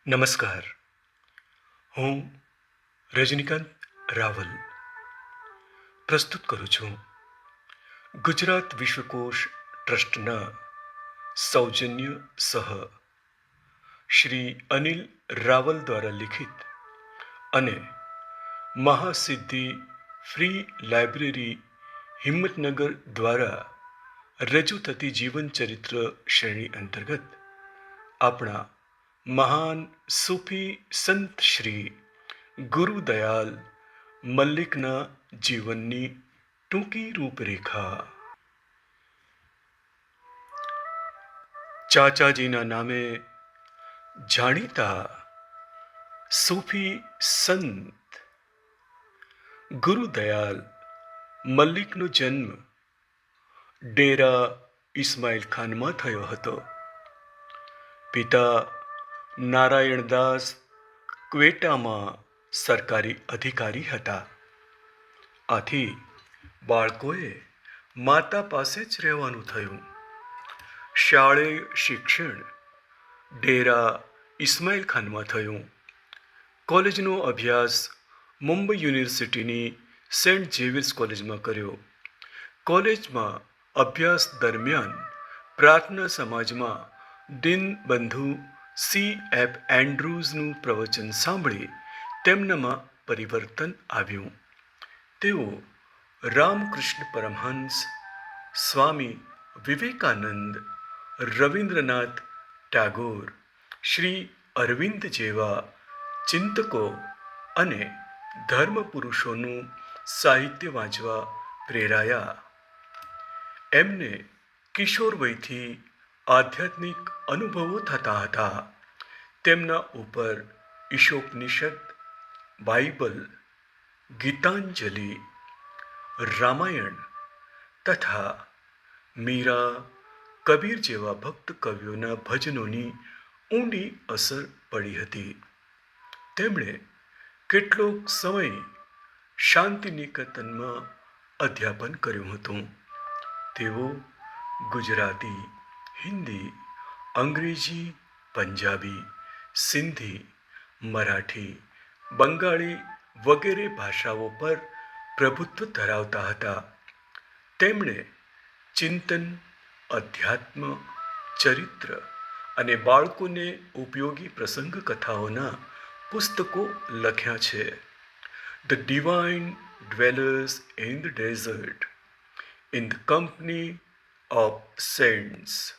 નમસ્કાર. હું રજનીકાંત રાવલ પ્રસ્તુત કરું છું ગુજરાત વિશ્વકોશ ટ્રસ્ટના સૌજન્ય સહ શ્રી અનિલ રાવલ દ્વારા લિખિત અને મહાસિદ્ધિ ફ્રી લાઇબ્રેરી હિંમતનગર દ્વારા રજૂ થતી જીવન ચરિત્ર શ્રેણી અંતર્ગત આપણા મહાન સૂફી સંત શ્રી ગુરુદયાલ મલ્લિકના જીવનની ટૂંકી રૂપરેખા. ચાચાજીના નામે જાણીતા સૂફી સંત ગુરુદયાલ મલ્લિકનો જન્મ ડેરા ઇસ્માઇલ ખાનમાં થયો હતો. પિતા નારાયણદાસ ક્વેટામાં સરકારી અધિકારી હતા. આથી બાળકોએ માતા પાસે જ રહેવાનું થયું. શાળાએ શિક્ષણ ડેરા ઇસ્માઇલ ખાનમાં થયું. કોલેજનો અભ્યાસ મુંબઈ યુનિવર્સિટીની સેન્ટ ઝેવિયર્સ કોલેજમાં કર્યો. કોલેજમાં અભ્યાસ દરમિયાન પ્રાર્થના સમાજમાં દીનબંધુ C.F. એન્ડ્રુઝનું પ્રવચન સાંભળી તેમનામાં પરિવર્તન આવ્યું. તેઓ રામકૃષ્ણ પરમહંસ, સ્વામી વિવેકાનંદ, રવિન્દ્રનાથ ટાગોર, શ્રી અરવિંદ જેવા ચિંતકો અને ધર્મપુરુષોનું સાહિત્ય વાંચવા પ્રેરાયા. એમને કિશોર વયથી આધ્યાત્મિક અનુભવો થતા હતા. તેમના ઉપર ઈશોપનિષદ, બાઇબલ, ગીતાંજલિ, રામાયણ તથા મીરા, કબીર જેવા ભક્ત કવિઓના ભજનોની ઊંડી અસર પડી હતી. તેમણે કેટલોક સમય શાંતિનિકેતનમાં અધ્યાપન કર્યું હતું. તેઓ ગુજરાતી, હિન્દી, અંગ્રેજી, પંજાબી, સિંધી, મરાઠી, બંગાળી વગેરે ભાષાઓ પર પ્રભુત્વ ધરાવતા હતા. તેમણે ચિંતન, અધ્યાત્મ, ચરિત્ર અને બાળકોને ઉપયોગી પ્રસંગ કથાઓના પુસ્તકો લખ્યા છે. The divine dwellers in the desert, in the company of saints,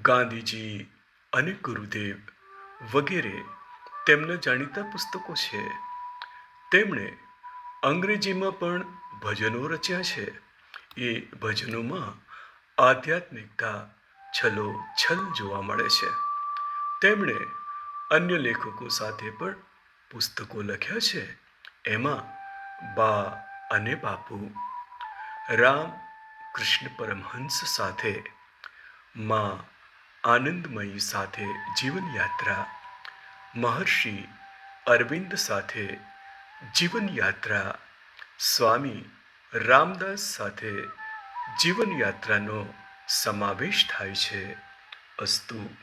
Gandhiji અને ગુરુદેવ વગેરે તેમના જાણીતા પુસ્તકો છે. તેમણે અંગ્રેજીમાં પણ ભજનો રચ્યા છે. એ ભજનોમાં આધ્યાત્મિકતા છલોછલ જોવા મળે છે. તેમણે અન્ય લેખકો સાથે પણ પુસ્તકો લખ્યા છે. એમાં બા અને બાપુ, રામ કૃષ્ણ પરમહંસ સાથે, મા આનંદમયી સાથે જીવનયાત્રા, મહર્ષિ અરવિંદ સાથે જીવનયાત્રા, સ્વામી રામદાસ સાથે જીવનયાત્રાનો સમાવેશ થાય છે. અસ્તુ.